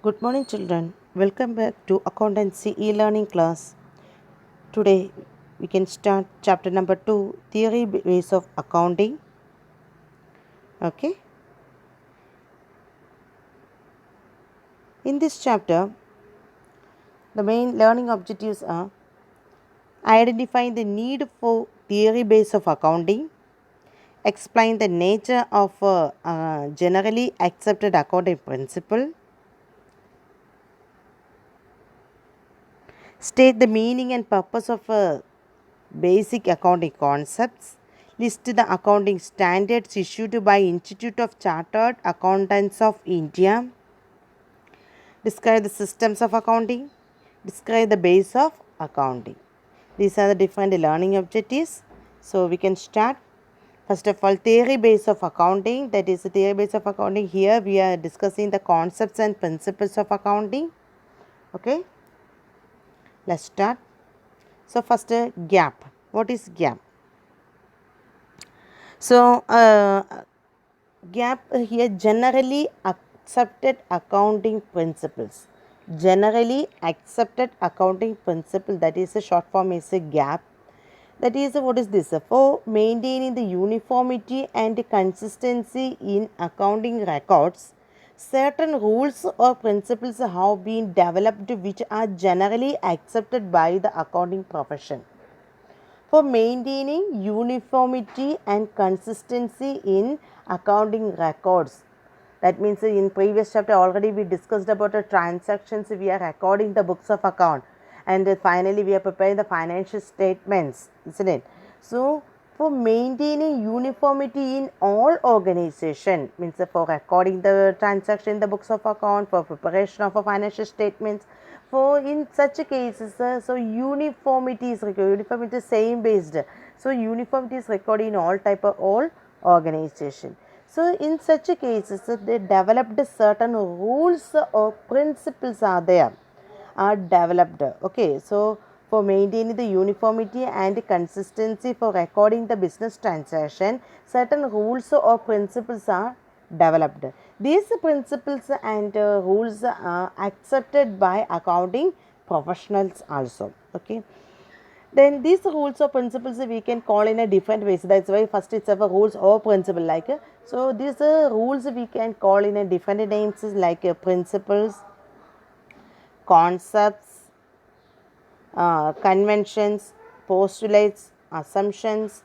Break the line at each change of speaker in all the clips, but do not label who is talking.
Good morning, children. Welcome back to Accountancy e-learning class. Today, we can start chapter number 2, Theory Base of Accounting. Okay. In this chapter, the main learning objectives are identifying the need for theory base of accounting, explain the nature of generally accepted accounting principle, state the meaning and purpose of basic accounting concepts, list the accounting standards issued by Institute of Chartered Accountants of India, describe the systems of accounting, describe the base of accounting. These are the different learning objectives. So we can start. First of all, theory base of accounting, that is the theory base of accounting. Here we are discussing the concepts and principles of accounting. Okay, let's start. So first, gap. What is gap? So, gap here, generally accepted accounting principles. Generally accepted accounting principle, that is a short form is a gap. That is what is this? For maintaining the uniformity and consistency in accounting records, certain rules or principles have been developed which are generally accepted by the accounting profession for maintaining uniformity and consistency in accounting records. That means in previous chapter already we discussed about the transactions. We are recording the books of account, and finally we are preparing the financial statements, isn't it? So for maintaining uniformity in all organization, means for recording the transaction in the books of account, for preparation of a financial statements, for in such cases, so uniformity is required. Uniformity is same based. So uniformity is recorded in all type of all organization. So in such cases, they developed certain rules or principles are developed. Okay, so for maintaining the uniformity and consistency for recording the business transaction, certain rules or principles are developed. These principles and rules are accepted by accounting professionals also. Okay, then these rules or principles we can call in a different ways. That's why first it's a rules or principle, like so these rules we can call in a different names, like principles, concepts, conventions, postulates, assumptions,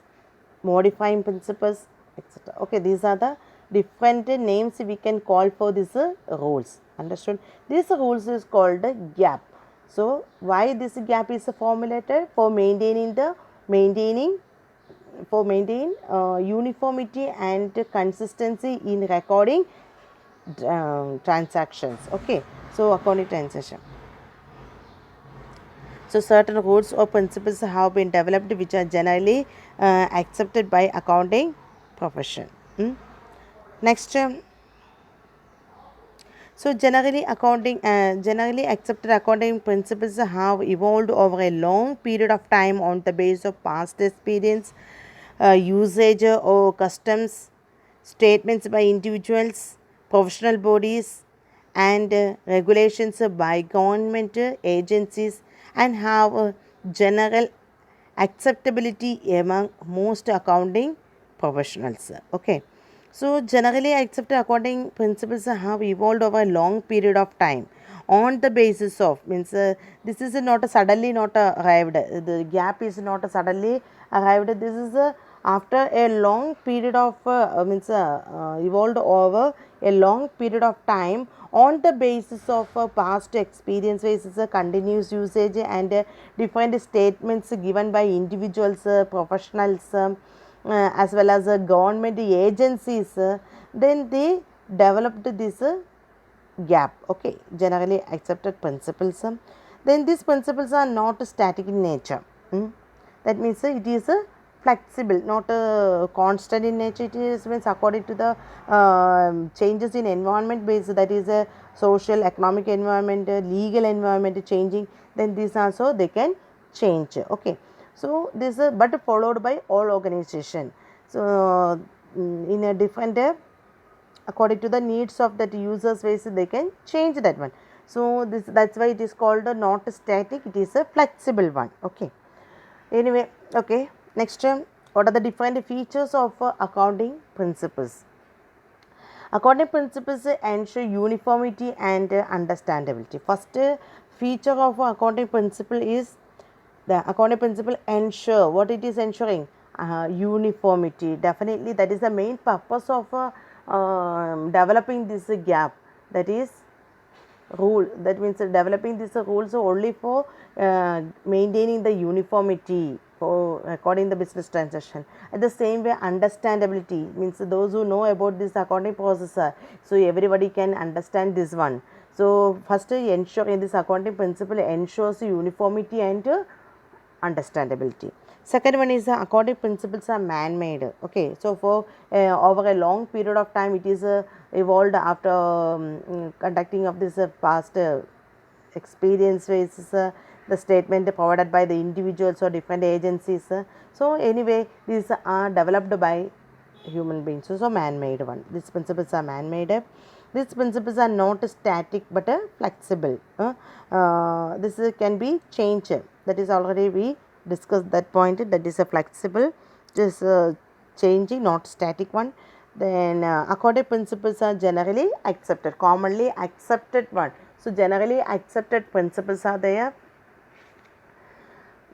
modifying principles, etc. Okay, these are the different names we can call for these rules. Understood? This rules is called a gap. So why this gap is formulated? For maintaining uniformity and consistency in recording transactions. Okay, so accounting transaction. So certain rules or principles have been developed which are generally accepted by accounting profession. Next, so generally accepted accounting principles have evolved over a long period of time on the basis of past experience, usage or customs, statements by individuals, professional bodies, and regulations by government agencies, and have general acceptability among most accounting professionals. Okay, so generally accepted accounting principles have evolved over a long period of time on the basis of, means this is not a suddenly not arrived, the gap is not a suddenly arrived. This is after a long period of evolved over a long period of time on the basis of past experience, basis continuous usage and different statements given by individuals, professionals, as well as government agencies, then they developed this gap. Okay, generally accepted principles. Then these principles are not static in nature. That means it is flexible, not constant in nature. It is means according to the changes in environment base, that is a social, economic environment, legal environment changing. Then these also they can change. Okay, so this but followed by all organization. So in a different according to the needs of that users base, they can change that one. So that's why it is called a not static, it is a flexible one. Okay, anyway, okay, next what are the different features of accounting principles? Accounting principles ensure uniformity and understandability. First feature of accounting principle is the accounting principle ensure what it is ensuring, uniformity. Definitely that is the main purpose of developing this gap, that is rule, that means developing these rules only for maintaining the uniformity for recording the business transaction. At the same way, understandability means those who know about this accounting process, so everybody can understand this one. So first, ensuring this accounting principle ensures uniformity and understandability. Second one is accounting principles are man-made. Okay, so for over a long period of time, it is evolved after conducting of this past experience basis, the statement provided by the individuals or different agencies. So anyway, these are developed by human beings. So man-made one. These principles are man-made. These principles are not static but flexible. This can be changed. That is already we discussed that point. That is a flexible, just changing, not static one. Then accounting principles are generally accepted, commonly accepted one. So generally accepted principles are there.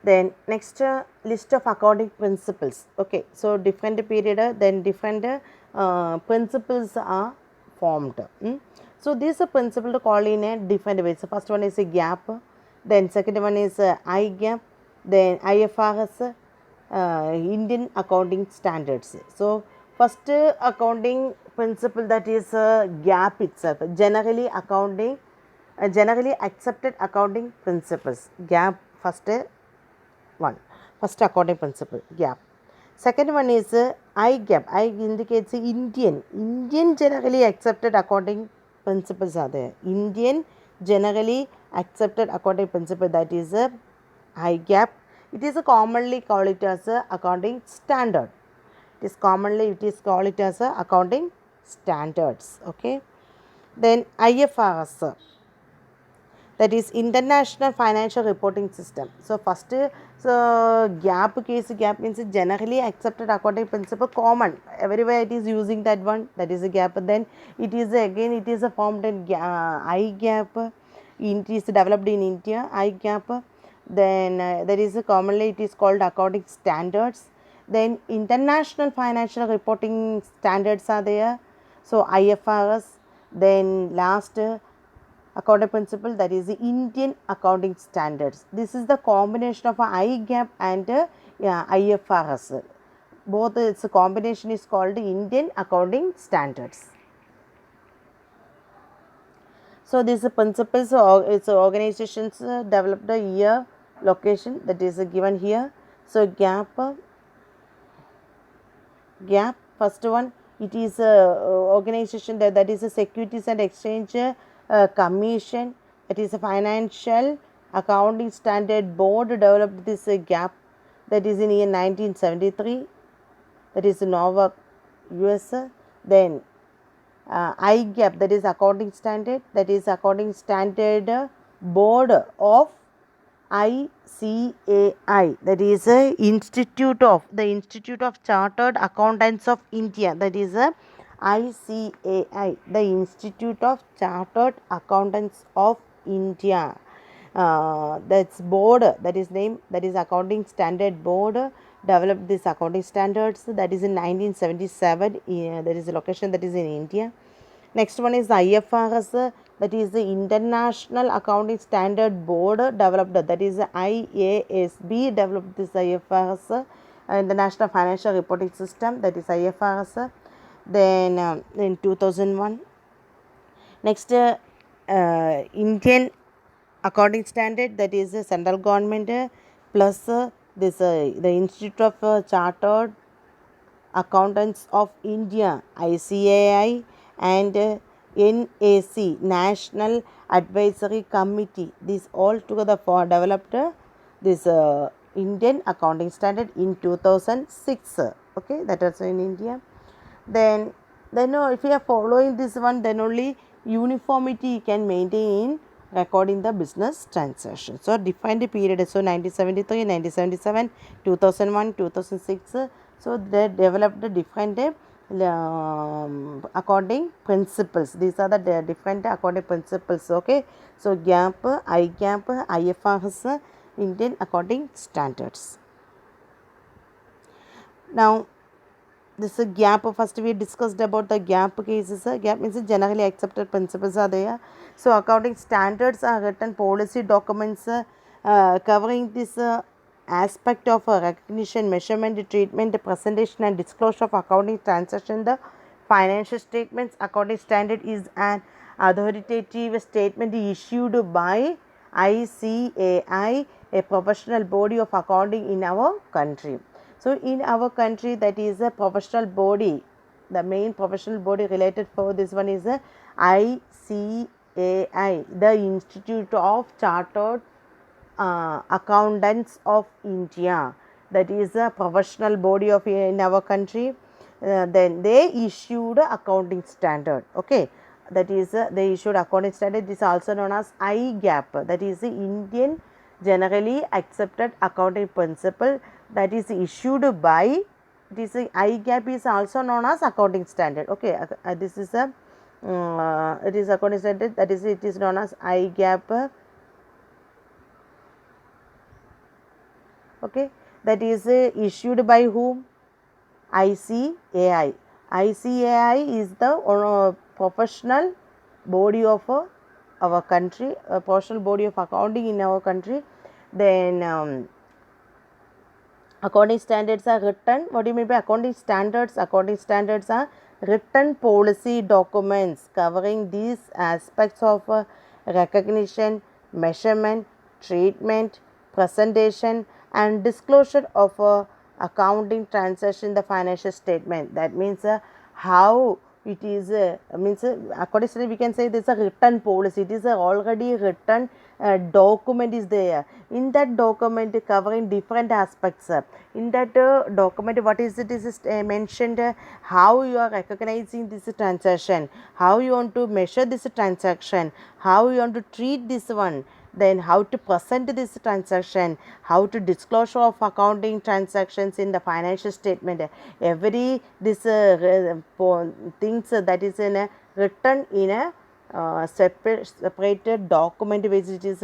Then next list of accounting principles. Okay, so different period, then different principles are formed. So these are principle to call in a different way. So first one is a gap, then second one is I gap, then IFRS, Indian accounting standards. So first accounting principle, that is gap itself, generally accepted accounting principles, gap. First accounting principle, gap. Second one is I gap. I indicates Indian generally accepted accounting principles are there. Indian generally accepted accounting principle, that is I gap. It is commonly called it as a accounting standard. It is called it as a accounting standards. Okay. Then IFRS, that is International Financial Reporting System. So first, so gap means generally accepted accounting principle, common everywhere it is using that one, that is a gap. Then it is again, it is a formed in I gap, it is developed in India, I gap. Then there is a commonly it is called accounting standards. Then International Financial Reporting Standards are there, so IFRS. Then last accounting principle, that is the Indian accounting standards. This is the combination of IGAP and IFRS. Both its combination is called Indian accounting standards. So these principles, its organizations developed a year, location, that is given here. So gap, first one, it is a organization that is a Securities and Exchange Commission. It is a Financial Accounting Standard Board developed this gap, that is in year 1973, that is Newark, US. Then IGAP, that is accounting standard, that is accounting standard board of ICAI, that is the Institute of Chartered Accountants of India, that is ICAI, the Institute of Chartered Accountants of India. That's board, that is name, that is accounting standard board developed this accounting standards, that is in 1977. There is a location, that is in India. Next one is IFRS, that is the International Accounting Standard Board developed, that is IASB developed this IFRS, International Financial Reporting System, that is IFRS. Then in 2001. Next Indian accounting standard, that is central government plus this the Institute of Chartered Accountants of India, ICAI, and NAC, National Advisory Committee. These all together for developed this Indian accounting standard in 2006. Okay, that is in India. Then then if we are following this one, then only uniformity can maintain in recording the business transaction. So defined period, so 1973, 1977, 2001, 2006, so they developed different accounting principles. These are the different accounting principles. Okay, so GAAP, IGAP, IFRS, Indian accounting standards. Now this is gap. First we discussed about the gap cases. Gap means generally accepted principles are there. So accounting standards are written policy documents covering this aspect of recognition, measurement, treatment, presentation and disclosure of accounting transaction. The financial statements accounting standard is an authoritative statement issued by ICAI, a professional body of accounting in our country. So in our country, that is a professional body. The main professional body related for this one is the ICAI, the Institute of Chartered Accountants of India. That is a professional body of in our country. Then they issued accounting standard. Okay, that is they issued accounting standard. This is also known as IGAP. That is the Indian Generally Accepted Accounting Principle. That is issued by. This IGAP is also known as accounting standard. Okay, this is a it is accounting standard. That is it is known as IGAP. Okay, that is issued by whom? ICAI. ICAI is the professional body of our country, a professional body of accounting in our country. Then accounting standards are written. What do you mean by accounting standards? Accounting standards are written policy documents covering these aspects of recognition, measurement, treatment, presentation and disclosure of accounting transaction in the financial statement. That means how it is means according to we can say this is a written policy. It is a already written document is there. In that document covering different aspects. In that document, what is it is mentioned how you are recognizing this transaction, how you want to measure this transaction, how you want to treat this one, then how to present this transaction, how to disclosure of accounting transactions in the financial statement. Every this things that is in a written in a separated document which it is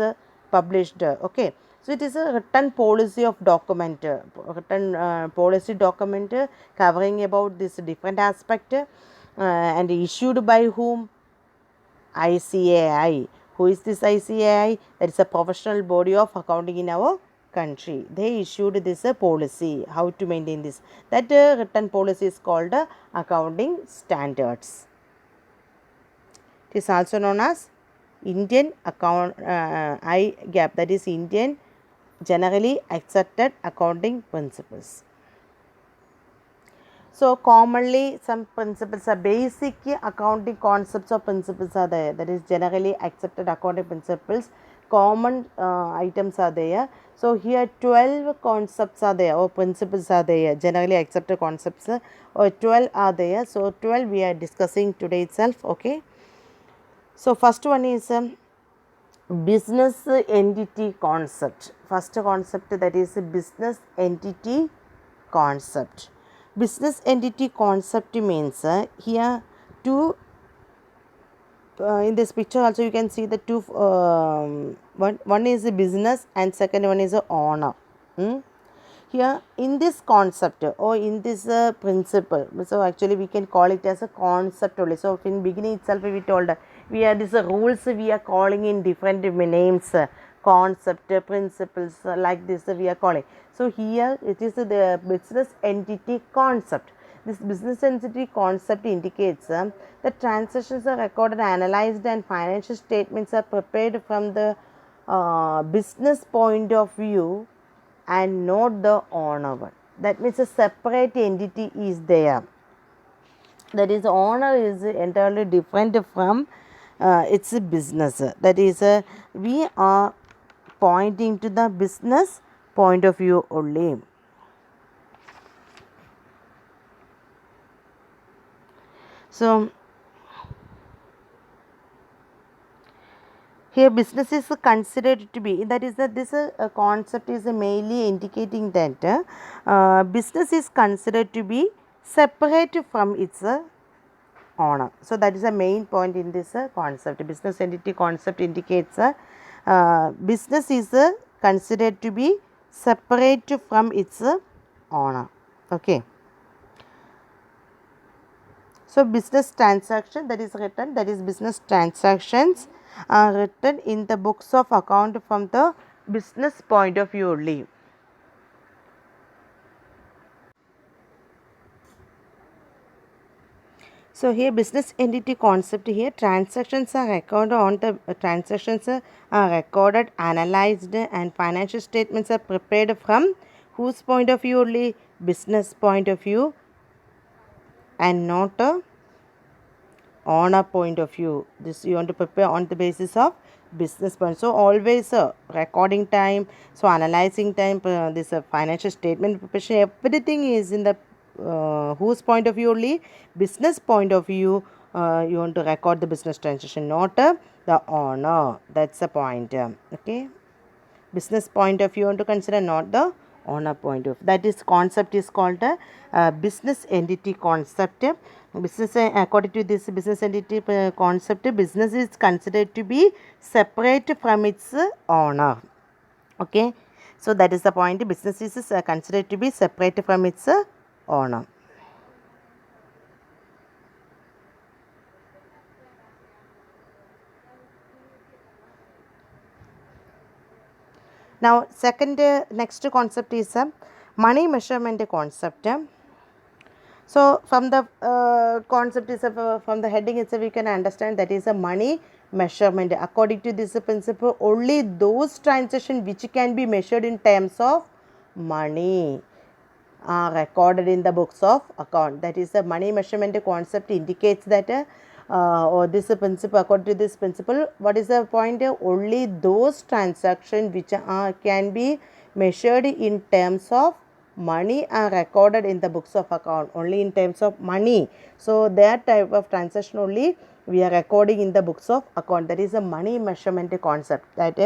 published. Okay, so it is a written policy of document, written policy document covering about this different aspect and issued by whom? ICAI. Who is this ICAI? That is a professional body of accounting in our country. They issued this policy, how to maintain this. That written policy is called accounting standards. It is also known as Indian IGAP, that is Indian Generally Accepted Accounting Principles. So commonly some principles are basic accounting concepts or principles are there, that is generally accepted accounting principles. Common items are there. So here 12 concepts are there or principles are there, generally accepted concepts or 12 are there. So 12 we are discussing today itself. Okay, so first one is business entity concept. First concept, that is business entity concept. Business entity concept means here two in this picture also you can see the two one is a business and second one is a owner. Here in this concept or in this principle, so actually we can call it as a concept only. So in beginning itself we told we are these rules we are calling in different names, concept, principles, like this we are calling. So here it is the business entity concept. This business entity concept indicates that transactions are recorded, analyzed and financial statements are prepared from the business point of view and not the owner one. That means a separate entity is there. That is, owner is entirely different from its business. That is, we are pointing to the business point of view only. So here business is considered to be, that is that this concept is mainly indicating that business is considered to be separate from its owner. So that is the main point in this concept. Business entity concept indicates business is considered to be separate from its owner. Okay. So business transaction that is written, that is business transactions are written in the books of account from the business point of view only. So here business entity concept, here transactions are recorded on the transactions are recorded, analyzed, and financial statements are prepared from whose point of view only? Business point of view, and not a owner point of view. This you want to prepare on the basis of business point. So always recording time, so analyzing time, this financial statement preparation, everything is in the whose point of view only? Business point of view. You want to record the business transaction, not the owner. That's the point. Okay, business point of view you want to consider, not the owner point of. That is concept is called a business entity concept. Business according to this business entity concept, business is considered to be separate from its owner. Okay, so that is the point. Business is considered to be separate from its owner. Now second next concept is money measurement concept. So from the concept is from the heading itself we can understand that is a money measurement. According to this principle, only those transactions which can be measured in terms of money are recorded in the books of account. That is the money measurement concept indicates that or this principle, according to this principle, what is the point? Only those transactions which can be measured in terms of money are recorded in the books of account, only in terms of money. So that type of transaction only we are recording in the books of account. That is a money measurement concept that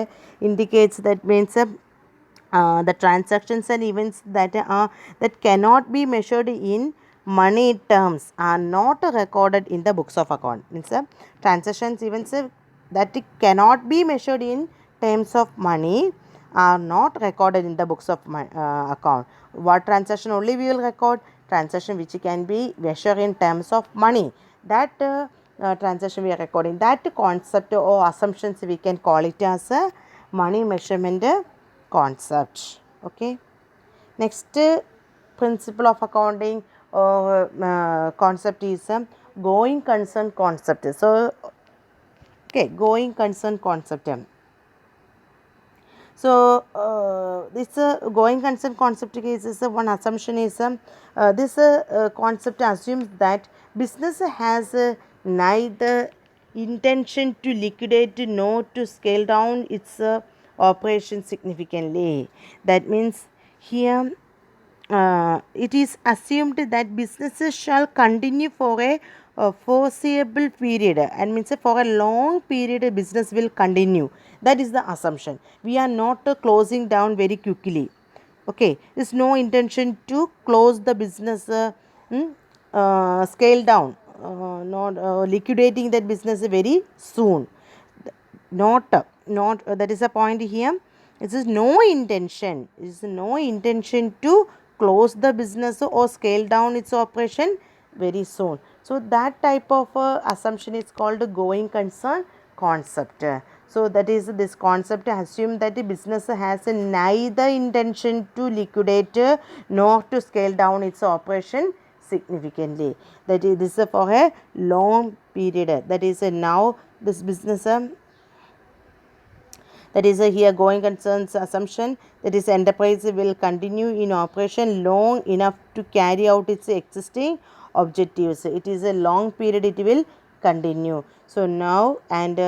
indicates, that means the transactions and events that cannot be measured in money terms are not recorded in the books of account. Means transactions events that cannot be measured in terms of money are not recorded in the books of account. What transaction only we will record? Transaction which can be measured in terms of money. That transaction we are recording. That concept or assumptions we can call it as a money measurement concept. Okay. Next principle of accounting concept is going concern concept. So okay, going concern concept. So this going concern concept case is one assumption is this concept assumes that business has neither intention to liquidate nor to scale down its operation significantly. That means here it is assumed that businesses shall continue for a foreseeable period, and means for a long period a business will continue. That is the assumption. We are not closing down very quickly. Okay, there is no intention to close the business, scale down, not liquidating that business very soon. Not that is a point here. It is no intention. It is no intention to close the business or scale down its operation very soon. So that type of assumption is called a going concern concept. So that is this concept assume that the business has neither intention to liquidate nor to scale down its operation significantly. That is this is for a long period. That is now this business that is a here going concerns assumption, that is enterprise will continue in operation long enough to carry out its existing objectives. It is a long period it will continue. So now and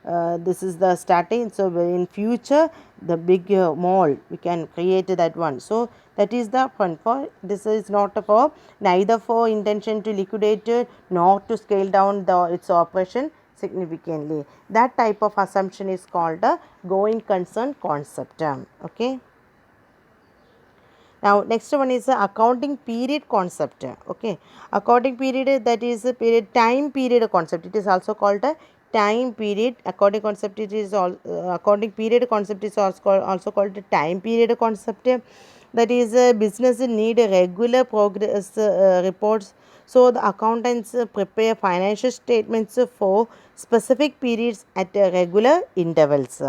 this is the starting. So in future the big mall we can create that one. So that is the fund for this is not for neither for intention to liquidate nor to scale down its operation significantly. That type of assumption is called the going concern concept. Okay. Now next one is the accounting period concept. Okay, accounting period, that is a period time period concept. It is also called a time period accounting concept. It is all accounting period concept is also called the time period concept. That is business need regular progress reports. So the accountants prepare financial statements for specific periods at regular intervals.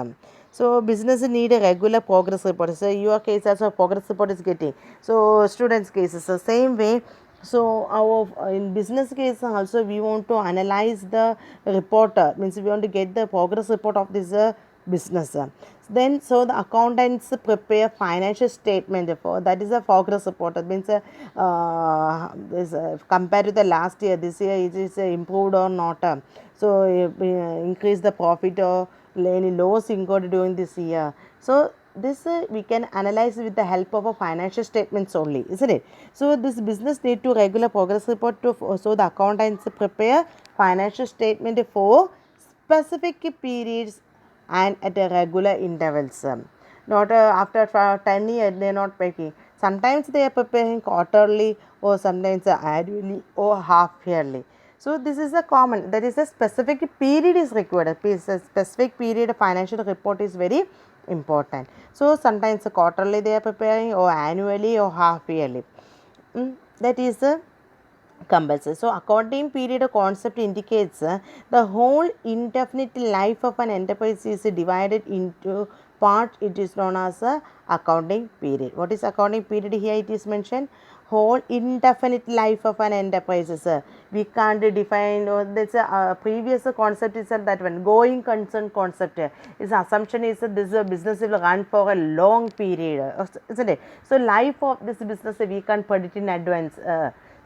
So business need a regular progress report. So your case also progress report is getting. So students cases the same way. So our in business case also we want to analyze the report, means we want to get the progress report of this business. Then so the accountants prepare financial statement for that is a progress report. That means compared to the last year, this year it is improved or not. So increase the profit or any loss incurred during this year. So this we can analyze with the help of a financial statements only, isn't it? So this business need to regular progress report to so the accountants prepare financial statement for specific periods and at a regular intervals. Not after 10 years they are not making. Sometimes they are preparing quarterly or sometimes annually or half yearly. So this is a common, that is a specific period is required. A specific period financial report is very important. So sometimes quarterly they are preparing or annually or half yearly. That is a compulsory. So accounting period concept indicates the whole indefinite life of an enterprise is divided into part. It is known as a accounting period. What is accounting period? Here it is mentioned whole indefinite life of an enterprise. We can't define, or that's a previous concept is that one going concern concept. Its assumption is that this business will run for a long period, isn't it? So life of this business we can't predict in advance.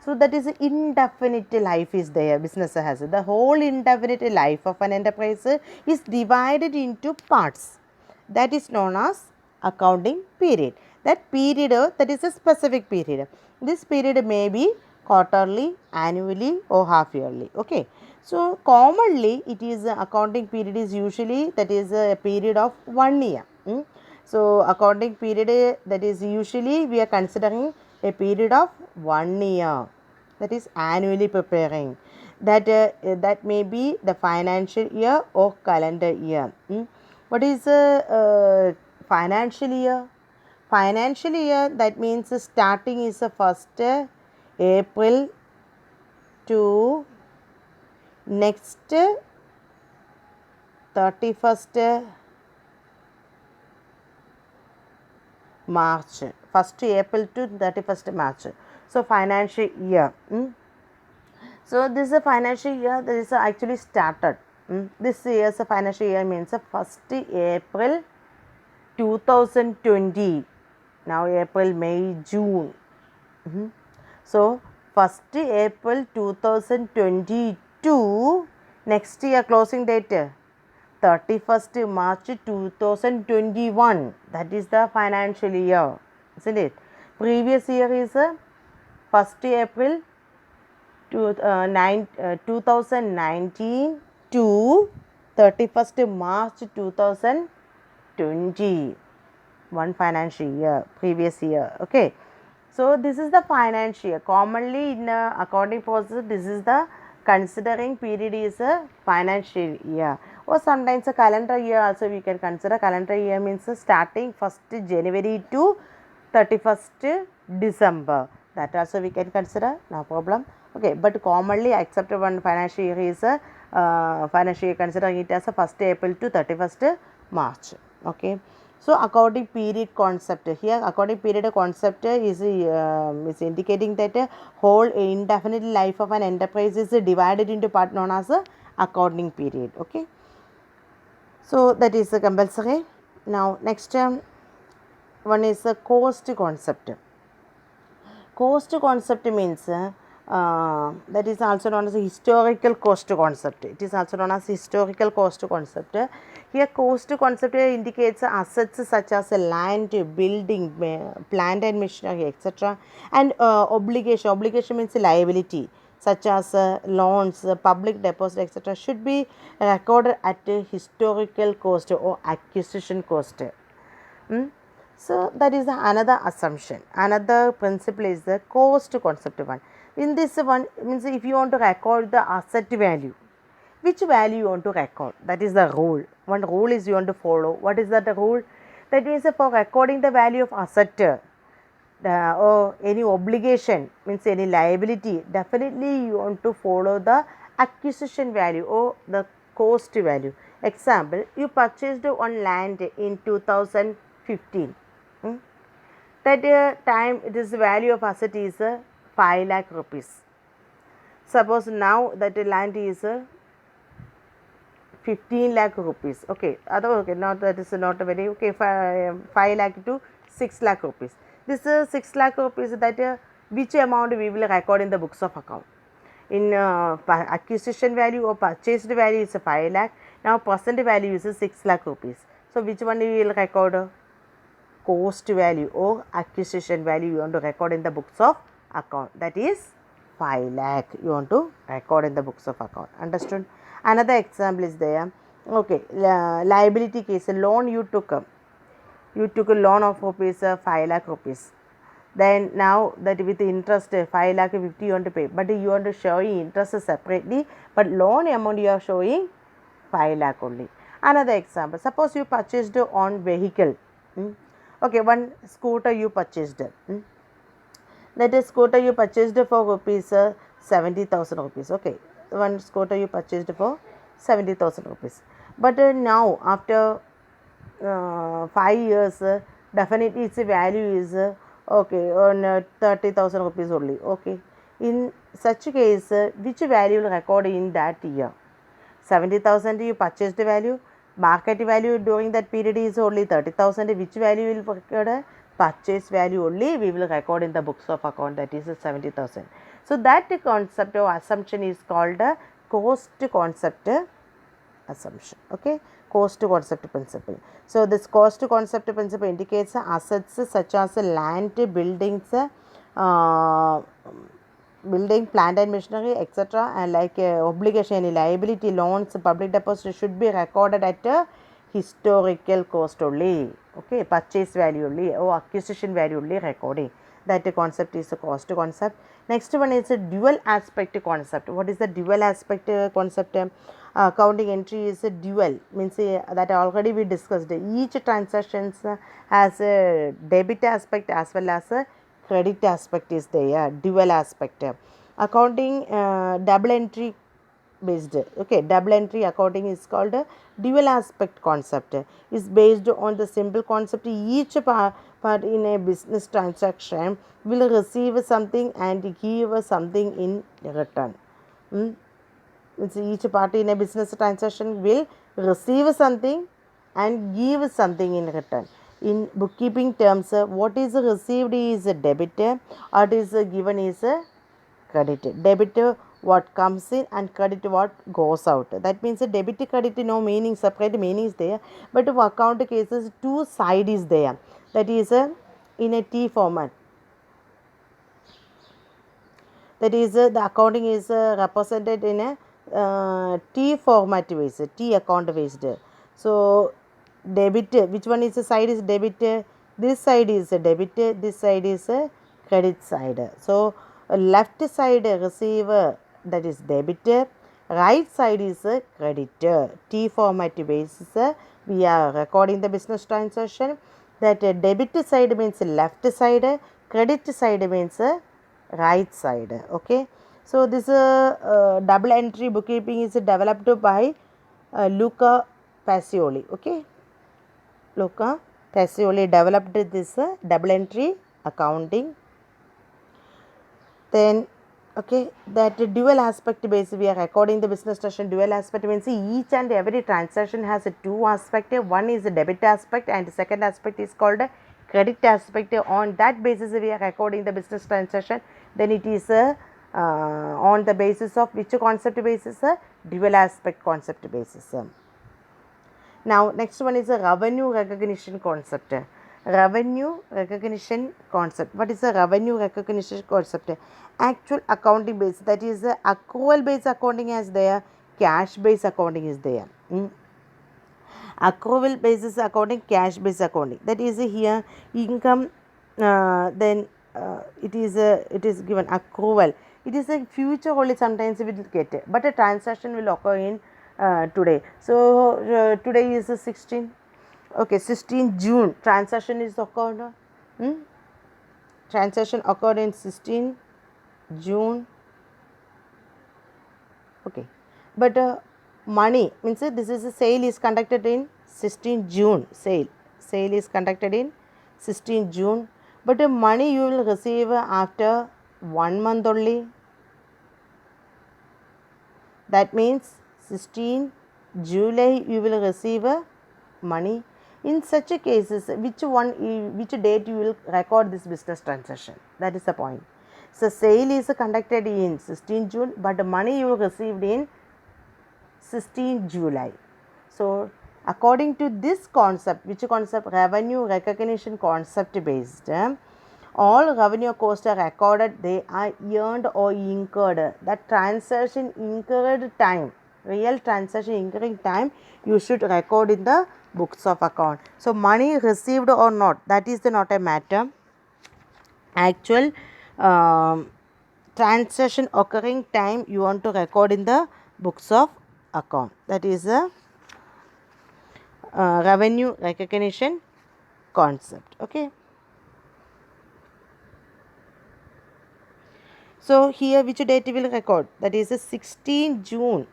So that is indefinite life is there, business has. The whole indefinite life of an enterprise is divided into parts. That is known as accounting period. That period, that is a specific period. This period may be quarterly, annually or half yearly. Okay. So commonly it is accounting period is usually that is a period of 1 year. So accounting period that is usually we are considering a period of 1 year, that is annually preparing. That may be the financial year or calendar year. What is financial year? Financial year, that means starting is the 1st April to next 31st March, 1st April to 31st March. So financial year. So this is a financial year that is actually started. This year's financial year means 1st April 2020. Now April, May, June. So 1st April 2022. Next year closing date 31st March 2021. That is the financial year, isn't it? Previous year is 1st April 2019 to 31st March 2020. One financial year, previous year. Okay. So this is the financial year. Commonly in accounting process, this is the considering period is a financial year, or sometimes a calendar year also we can consider. Calendar year means starting 1st January to 31st December. That also we can consider, no problem. Okay, but commonly accepted one financial year is a financial year, considering it as a 1st April to 31st March. Okay. So accounting period concept, here accounting period concept is indicating that whole indefinite life of an enterprise is divided into part known as accounting period. Okay. So that is compulsory. Now next one is cost concept. Cost concept means that is also known as a historical cost concept. It is also known as historical cost concept. Here cost concept indicates assets such as land, building, plant and machinery, etc. And obligation. Obligation means liability such as loans, public deposit, etc. should be recorded at a historical cost or acquisition cost. Hmm? So that is another assumption. Another principle is the cost concept one. In this one means if you want to record the asset value, which value you want to record? That is the rule. One rule is you want to follow. What is that rule? That means for recording the value of asset or any obligation means any liability, definitely you want to follow the acquisition value or the cost value. Example, you purchased on land in 2015. That time this value of asset is 5 lakh rupees. Suppose now that land is 15 lakh rupees. Okay, okay, not that is not a very okay. 5 lakh to 6 lakh rupees. This 6 lakh rupees that which amount we will record in the books of account. In acquisition value or purchased value is 5 lakh. Now present value is 6 lakh rupees. So which one we will record? Cost value or acquisition value you want to record in the books of account. That is 5 lakh you want to record in the books of account. Understood? Another example is there. Okay, liability case, loan you took a loan of rupees 5 lakh rupees. Then now that with interest 5 lakh 50 you want to pay, but you want to show interest separately, but loan amount you are showing 5 lakh only. Another example, suppose you purchased on vehicle. Okay, one scooter you purchased. That is scooter you purchased for rupees 70,000 rupees. Okay, one scooter you purchased for 70,000 rupees. But now after 5 years, definitely its value is okay on 30,000 rupees only. Okay, in such case, which value will record in that year? 70,000 you purchased value, market value during that period is only 30,000. Which value will record? Purchase value only we will record in the books of account, that is 70,000. So that concept or assumption is called a cost concept assumption. Okay, cost concept principle. So this cost concept principle indicates assets such as land, buildings, building, plant and machinery, etc. and like obligation, any liability, loans, public deposit should be recorded at a historical cost only. Okay, purchase value only or acquisition value only recording. That concept is a cost concept. Next one is a dual aspect concept. What is the dual aspect concept? Accounting entry is a dual, means that already we discussed. Each transactions has a debit aspect as well as a credit aspect is there, dual aspect. Accounting double entry based. Okay, double entry accounting is called a dual aspect concept. Is based on the simple concept each part in a business transaction will receive something and give something in return. Each party in a business transaction will receive something and give something in return. In bookkeeping terms, what is received is a debit, what is given is a credit. Debit what comes in and credit what goes out. That means debit credit no meaning, separate meaning is there, but for account cases two side is there. That is in a T format. That is the accounting is represented in a T format ways, T account based. So debit, which one is the side is debit? This side is a debit, this side is a credit side. So left side receiver, that is debit, right side is a credit. T format basis we are recording the business transaction. That debit side means left side, credit side means right side. Okay, so this double entry bookkeeping is developed by Luca Pacioli. Okay, Luca Pacioli developed this double entry accounting. Then okay, that dual aspect base we are recording the business transaction. Dual aspect means each and every transaction has a two aspect. One is a debit aspect and the second aspect is called a credit aspect. On that basis we are recording the business transaction. Then it is on the basis of which concept basis? Dual aspect concept basis. Now next one is a revenue recognition concept. Revenue recognition concept. What is a revenue recognition concept? Actual accounting base, that is accrual based accounting is there, cash based accounting is there. Accrual basis accounting, cash based accounting, that is here income, then it is given accrual. It is a future only, sometimes we will get it, but a transaction will occur in today. So today is 16, okay, 16 June transaction is occurred. Transaction occurred in 16 June, okay, but money means this is a sale is conducted in 16 June, sale is conducted in 16 June, but money you will receive after 1 month only. That means 16 July you will receive money. In such a cases, which date you will record this business transaction? That is the point. So sale is conducted in 16 June, but money you received in 16 July. So according to this concept, which concept? Revenue recognition concept based. All revenue costs are recorded, they are earned or incurred. That transaction incurred time, real transaction incurring time, you should record in the books of account. So money received or not, that is not a matter. Actual transaction occurring time you want to record in the books of account. That is a revenue recognition concept. Okay. So here which date will record? That is 16 June.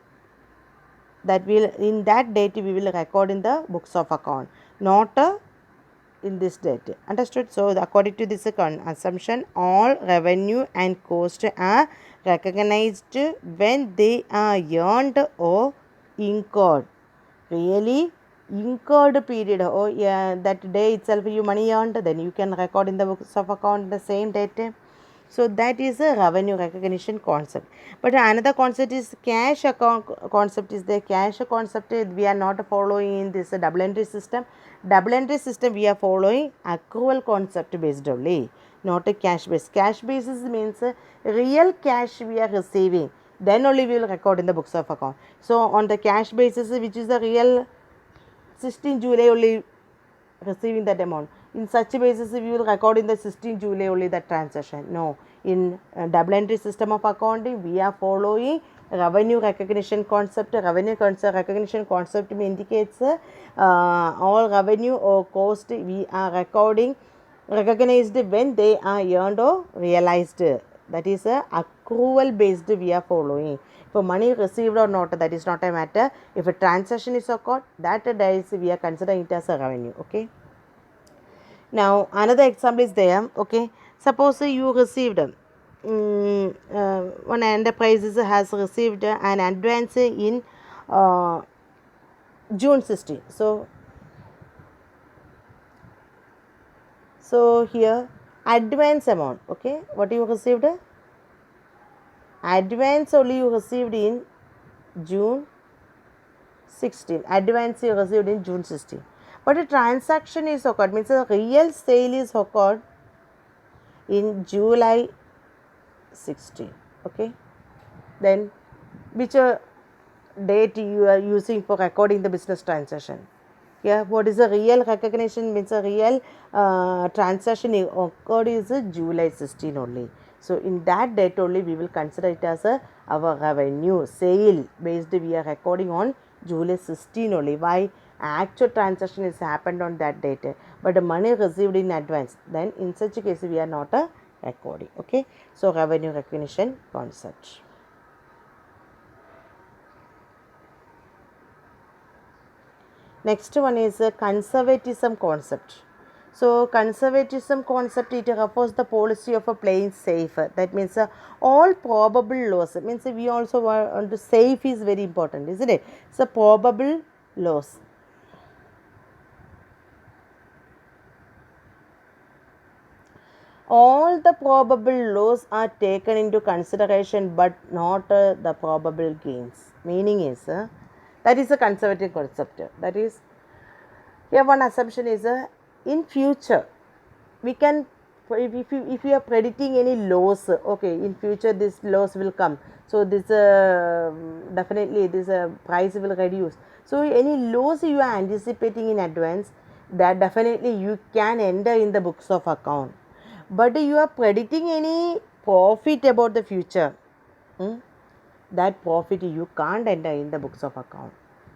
That will, in that date we will record in the books of account, not in this date. Understood? So according to this assumption, all revenue and cost are recognized when they are earned or incurred. Really incurred period, oh yeah, that day itself you money earned, then you can record in the books of account the same date. So that is a revenue recognition concept. But another concept is cash account concept is the cash concept. We are not following in this double entry system. Double entry system we are following accrual concept based only, not a cash based. Cash basis means real cash we are receiving, then only we will record in the books of account. So on the cash basis, which is the real 16 July only receiving that amount, in such a basis we will record in the 16 July only that transaction. No, in double entry system of accounting we are following revenue recognition concept. Revenue recognition concept indicates all revenue or cost we are recognized when they are earned or realized. That is a accrual based we are following. For money received or not, that is not a matter. If a transaction is occurred, that days we are considering it as a revenue. Okay. Now another example is there. Okay, suppose you received one enterprise has received an advance in June 16. So here advance amount. Okay, what you received? Advance only you received in June 16. Advance you received in June 16. But a transaction is occurred, means a real sale is occurred in July 16. Okay. Then which date you are using for recording the business transaction? Yeah, what is the real recognition? Means a real transaction occurred is July 16 only. So in that date only we will consider it as our revenue sale based we are recording on July 16 only. Why? Actual transaction is happened on that date, but the money received in advance, then in such a case we are not recording. Okay. So revenue recognition concept. Next one is conservatism concept. So conservatism concept, it refers the policy of a playing safe. That means all probable loss. It means we also want to safe is very important, isn't it? So probable loss. all the probable loss are taken into consideration but not the probable gains. Meaning is that is a conservative concept. That is, here one assumption is in future we can, if you are predicting any loss, okay, in future this loss will come, so this definitely this price will reduce. So any loss you are anticipating in advance, that definitely you can enter in the books of account. But you are predicting any profit about the future, that profit you can't enter in the books of account.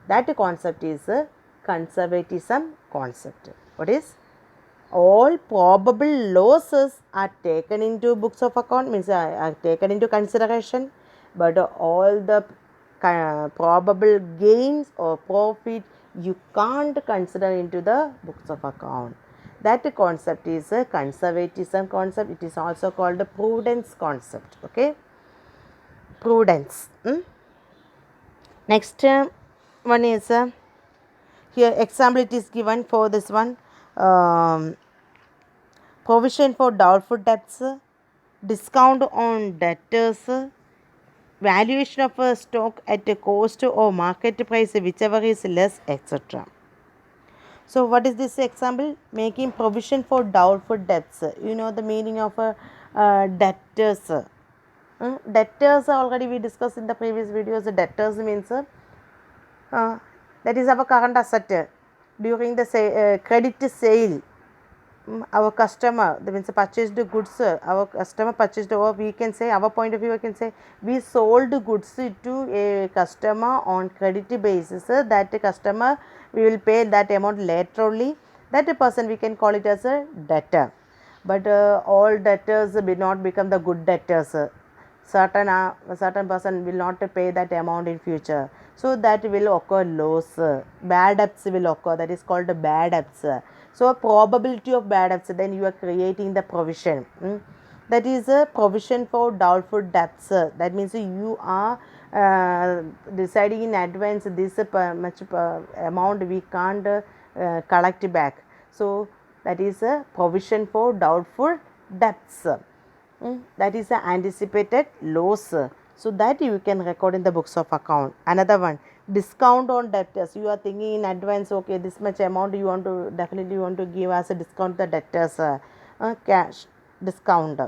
That concept is a conservatism concept. What is? All probable losses are taken into books of account, means are taken into consideration, but all the probable gains or profit you can't consider into the books of account. That concept is a conservatism concept. It is also called a prudence concept. Okay, prudence. Next one is here example it is given for this one. Provision for doubtful debts, discount on debtors, valuation of a stock at a cost or market price, whichever is less, etc. So, what is this example? Making provision for doubtful debts. You know the meaning of a debtors. Debtors already we discussed in the previous videos. Debtors means that is our current asset. During the credit sale, our customer, that means purchased goods, our customer purchased, or we can say our point of view, I can say we sold goods to a customer on credit basis. That customer we will pay that amount later only. That person we can call it as a debtor. But all debtors will not become the good debtors. Certain person will not pay that amount in future, so that will occur loss. Bad debts will occur, that is called bad debts. So a probability of bad debts, then you are creating the provision. That is a provision for doubtful debts. That means you are deciding in advance this much amount we can't collect back. So that is a provision for doubtful debts. That is the anticipated loss. So that you can record in the books of account. Another one, discount on debtors. You are thinking in advance, okay, this much amount you want to definitely want to give as a discount the debtors, cash discount.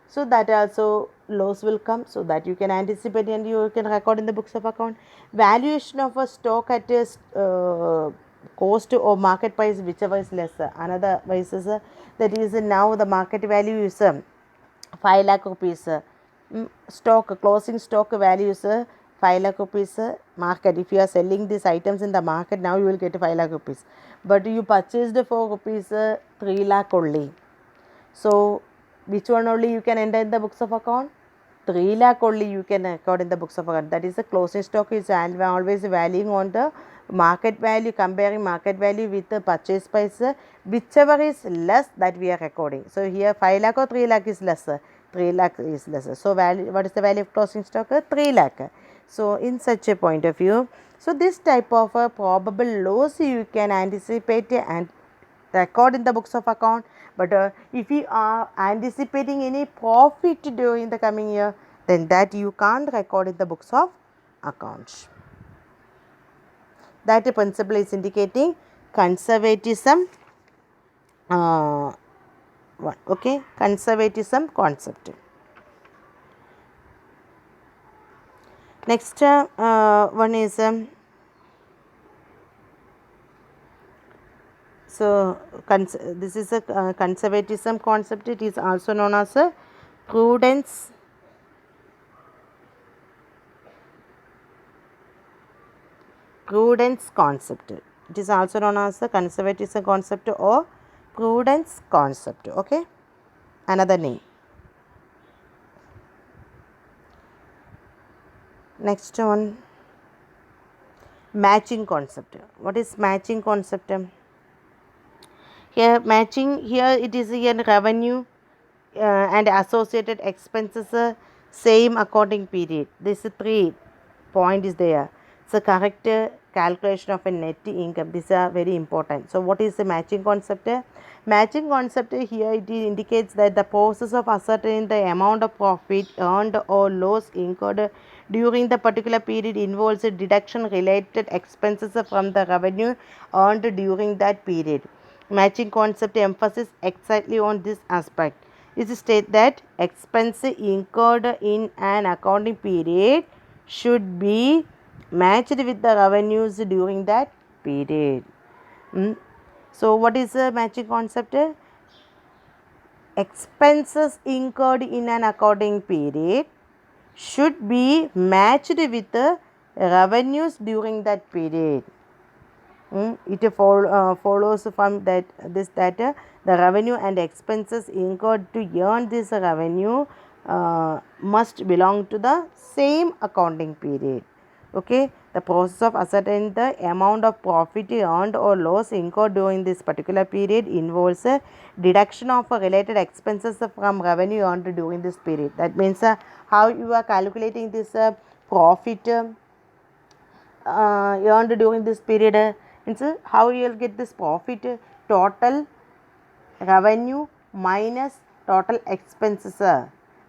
So that also loss will come, so that you can anticipate and you can record in the books of account. Valuation of a stock at a cost or market price, whichever is lesser. Another wise is that is now the market value is 5 lakh rupees. Stock closing stock value is 5 lakh rupees. Market, if you are selling these items in the market, now you will get 5 lakh rupees, but you purchased for rupees 3 lakh only. So which one only you can enter in the books of account? 3 lakh only you can record in the books of account. That is the closing stock is always valuing on the market value, comparing market value with the purchase price, whichever is less, that we are recording. So here 5 lakh or 3 lakh is lesser, 3 lakh is lesser. So value, what is the value of closing stock? 3 lakh. So in such a point of view, so this type of probable loss you can anticipate and record in the books of account. But if you are anticipating any profit during the coming year, then that you can't record in the books of accounts. That principle is indicating conservatism. Okay, conservatism concept. Next one is so this is a conservatism concept. It is also known as a prudence concept. It is also known as a conservatism concept or prudence concept. Okay, another name. Next one, matching concept. What is matching concept? Here matching, here it is in revenue and associated expenses, same accounting period. This 3 point is there. So correct calculation of a net income. These are very important. So what is the matching concept? Matching concept here, it indicates that the process of ascertaining the amount of profit earned or loss incurred during the particular period involves a deduction related expenses from the revenue earned during that period. Matching concept emphasis exactly on this aspect. It states that expense incurred in an accounting period should be matched with the revenues during that period. So what is the matching concept? Expenses incurred in an accounting period should be matched with the revenues during that period. It follows from that the revenue and expenses incurred to earn this revenue must belong to the same accounting period. Okay, the process of ascertaining the amount of profit earned or loss incurred during this particular period involves a deduction of related expenses from revenue earned during this period. That means how you are calculating this profit earned during this period. Means how you will get this profit, total revenue minus total expenses.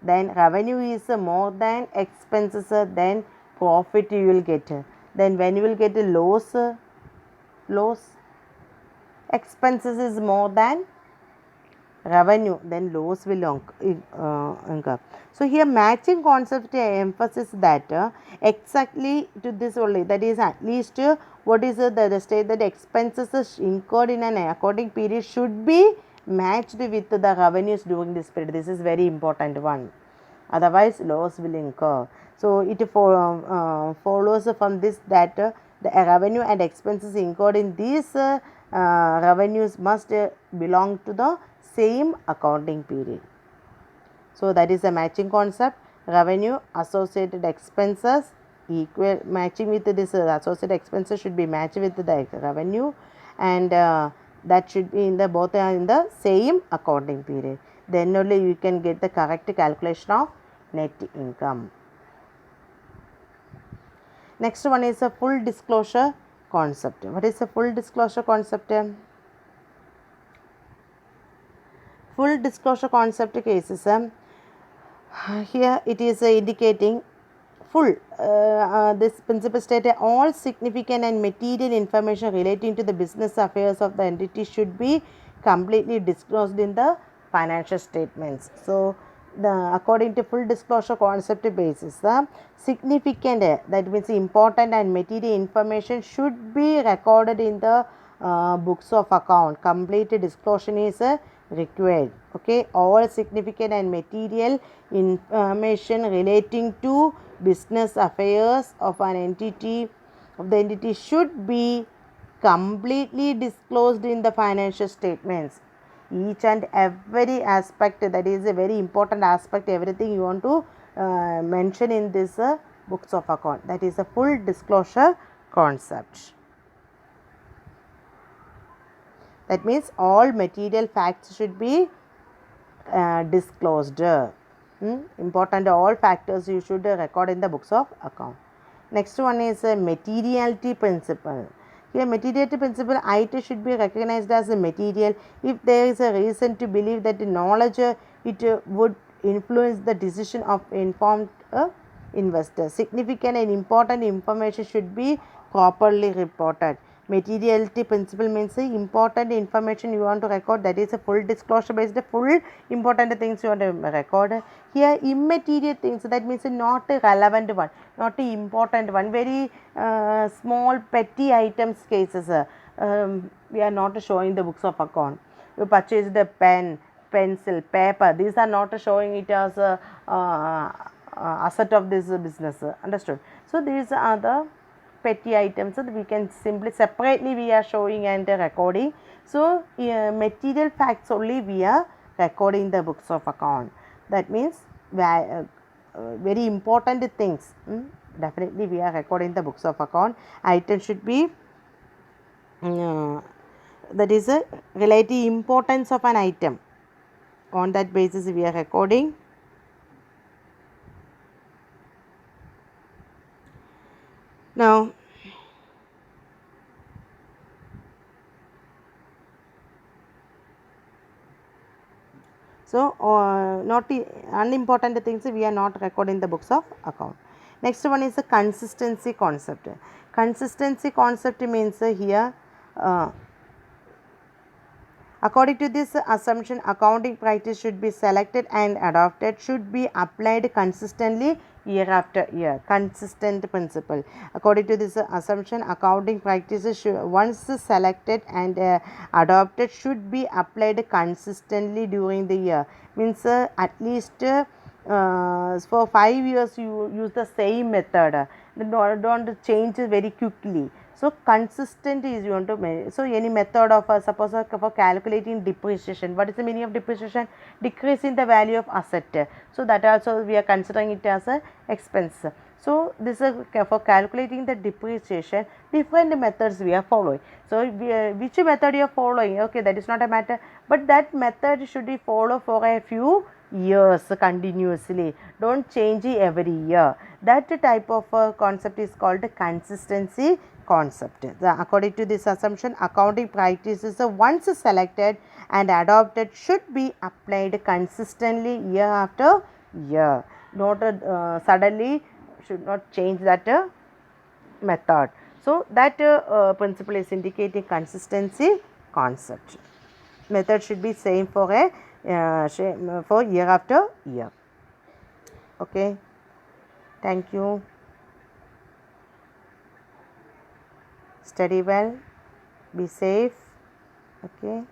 Then revenue is more than expenses, then profit you will get. Then when you will get a loss expenses is more than revenue, then loss will incur. So here matching concept emphasis that exactly to this only, that is at least what is the state that expenses incurred in an accounting period should be matched with the revenues during this period. This is very important one, otherwise loss will incur. So it follows from this that the revenue and expenses incurred in these revenues must belong to the same accounting period. So that is a matching concept. Revenue associated expenses equal matching with this associated expenses should be matched with the revenue, and that should be in the both are in the same accounting period. Then only you can get the correct calculation of net income. Next one is a full disclosure concept. What is a full disclosure concept? Full disclosure concept cases, here it is indicating full this principle state all significant and material information relating to the business affairs of the entity should be completely disclosed in the financial statements. So according to full disclosure concept basis, significant, that means important and material information should be recorded in the books of account. Complete disclosure is required. Okay, all significant and material information relating to business affairs of an entity should be completely disclosed in the financial statements. Each and every aspect, that is a very important aspect, everything you want to mention in this books of account, that is a full disclosure concept. That means all material facts should be disclosed. Important, all factors you should record in the books of account. Next one is a materiality principle. Here materiality principle, IT should be recognized as a material if there is a reason to believe that the knowledge it would influence the decision of informed investor. Significant and important information should be properly reported. Materiality principle means important information you want to record, that is a full disclosure based full important things you want to record. Here immaterial things, that means not a relevant one, not a important one, very small petty items cases we are not showing the books of account. You purchased a pen, pencil, paper, these are not showing it as a asset of this business. Understood? So these are the petty items that we can simply separately we are showing and recording. So material facts only we are recording the books of account. That means very important things, definitely we are recording the books of account. Item should be that is a relative importance of an item. On that basis we are recording. Now So not unimportant things we are not recording the books of account. Next one is the consistency concept. Consistency concept means here according to this assumption, accounting practice should be selected and adopted, should be applied consistently year after year. Consistent principle. According to this assumption, accounting practices should, once selected and adopted, should be applied consistently during the year. Means at least for 5 years you use the same method. Don't change it very quickly. So consistent is you want to so any method of suppose for calculating depreciation. What is the meaning of depreciation? Decrease in the value of asset. So that also we are considering it as a expense. So this is for calculating the depreciation. Different methods we are following. So which method you are following? Okay, that is not a matter. But that method should be followed for a few years continuously. Don't change it every year. That type of concept is called consistency concept. According to this assumption, accounting practices once selected and adopted should be applied consistently year after year. Not suddenly should not change that method. So that principle is indicating consistency concept. Method should be same for a for year after year. Okay. Thank you. Study well. Be safe. Okay.